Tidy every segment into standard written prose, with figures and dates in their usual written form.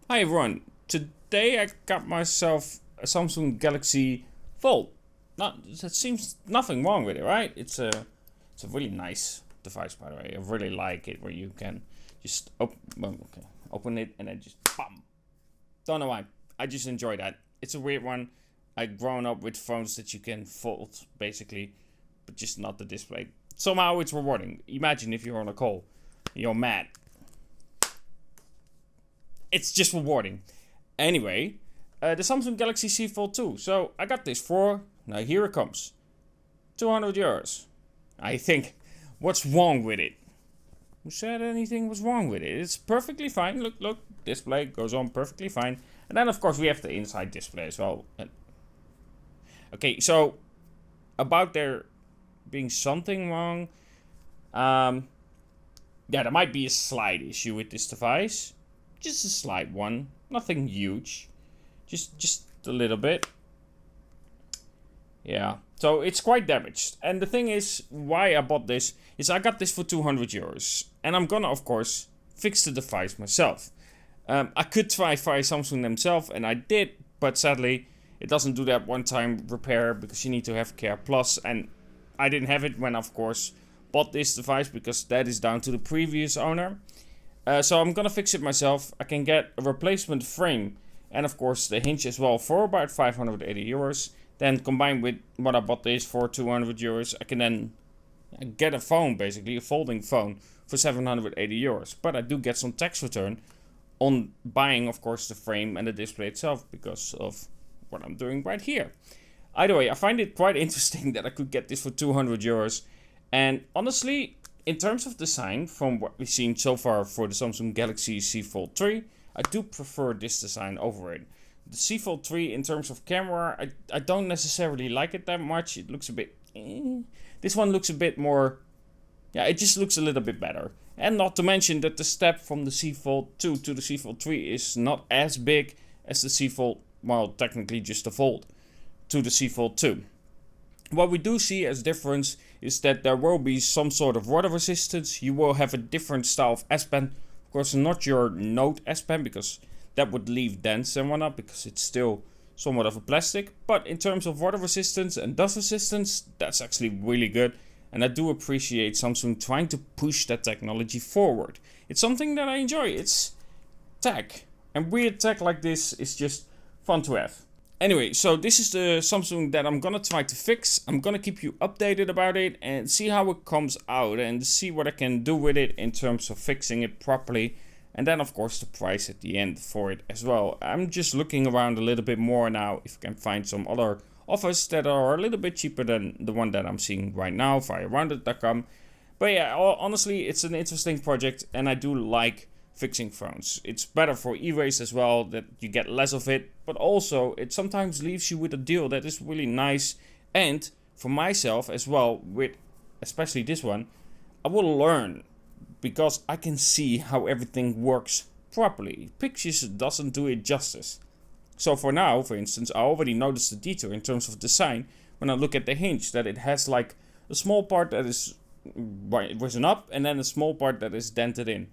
Hi everyone, today I got myself a Samsung Galaxy Fold. That seems nothing wrong with it, right? It's a really nice device, by the way. I really like it where you can just open it and then just bam. Don't know why, I just enjoy that. It's a weird one. I've grown up with phones that you can fold basically, but just not the display. Somehow it's rewarding. Imagine if you're on a call, you're mad. It's just rewarding. Anyway, the Samsung Galaxy Z Fold2. So I got this for, now here it comes, €200. I think, what's wrong with it? Who said anything was wrong with it? It's perfectly fine. Look, display goes on perfectly fine. And then of course we have the inside display as well. Okay, so about there being something wrong, yeah, there might be a slight issue with this device. Just a slight one, nothing huge, just a little bit. Yeah, so it's quite damaged. And the thing is, why I bought this is I got this for €200, and I'm gonna of course fix the device myself. I could try via Samsung themselves, and I did, but sadly it doesn't do that one-time repair because you need to have Care Plus, and I didn't have it when I, of course, bought this device because that is down to the previous owner. So I'm gonna fix it myself. I can get a replacement frame and of course the hinge as well for about €580. Then combined with what I bought this for €200, I can then get a phone, basically a folding phone for €780. But I do get some tax return on buying of course the frame and the display itself because of what I'm doing right here. Either way, I find it quite interesting that I could get this for €200. And honestly, in terms of design, from what we've seen so far for the Samsung Galaxy Z Fold 3, I do prefer this design over it. The Z Fold 3, in terms of camera, I don't necessarily like it that much. It looks a bit... This one looks a bit more... Yeah, it just looks a little bit better. And not to mention that the step from the Z Fold 2 to the Z Fold 3 is not as big as the Z Fold... Well, technically just the Fold to the Z Fold 2. What we do see as difference is that there will be some sort of water resistance. You will have a different style of S Pen. Of course, not your Note S Pen because that would leave dents and whatnot because it's still somewhat of a plastic. But in terms of water resistance and dust resistance, that's actually really good. And I do appreciate Samsung trying to push that technology forward. It's something that I enjoy. It's tech. And weird tech like this is just fun to have. Anyway, so this is the Samsung that I'm gonna try to fix. I'm gonna keep you updated about it and see how it comes out and see what I can do with it in terms of fixing it properly. And then of course the price at the end for it as well. I'm just looking around a little bit more now if I can find some other offers that are a little bit cheaper than the one that I'm seeing right now via rounded.com. But yeah, honestly, it's an interesting project and I do like fixing phones. It's better for e-waste as well, that you get less of it, but also it sometimes leaves you with a deal that is really nice. And for myself as well, with especially this one, I will learn because I can see how everything works properly. Pictures doesn't do it justice. So for now, for instance, I already noticed the detail in terms of design when I look at the hinge, that it has like a small part that is risen up and then a small part that is dented in.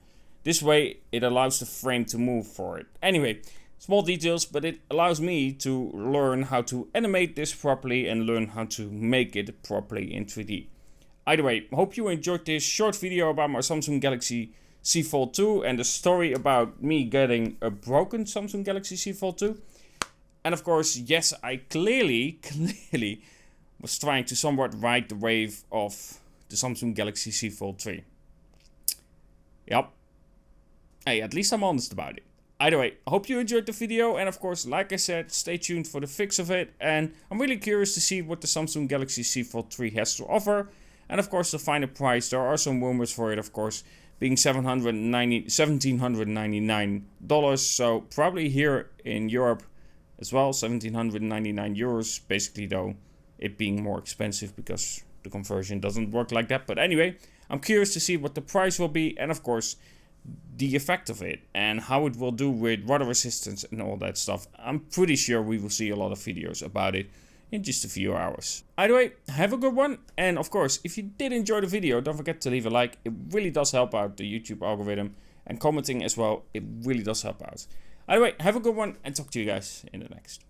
This way, it allows the frame to move for it. Anyway, small details, but it allows me to learn how to animate this properly and learn how to make it properly in 3D. Either way, hope you enjoyed this short video about my Samsung Galaxy Z Fold 2 and the story about me getting a broken Samsung Galaxy Z Fold 2. And of course, yes, I clearly was trying to somewhat ride the wave of the Samsung Galaxy Z Fold 3. Yep. Hey, at least I'm honest about it. Either way, I hope you enjoyed the video, and of course, like I said, stay tuned for the fix of it, and I'm really curious to see what the Samsung Galaxy Z Fold 3 has to offer, and of course, the final price. There are some rumors for it, of course, being $1,799, so probably here in Europe as well, €1,799, basically though, it being more expensive because the conversion doesn't work like that. But anyway, I'm curious to see what the price will be, and of course, the effect of it and how it will do with water resistance and all that stuff. I'm pretty sure we will see a lot of videos about it in just a few hours. Either way, have a good one, and of course, if you did enjoy the video, don't forget to leave a like. It really does help out the YouTube algorithm, and commenting as well, it really does help out. Anyway, have a good one and talk to you guys in the next.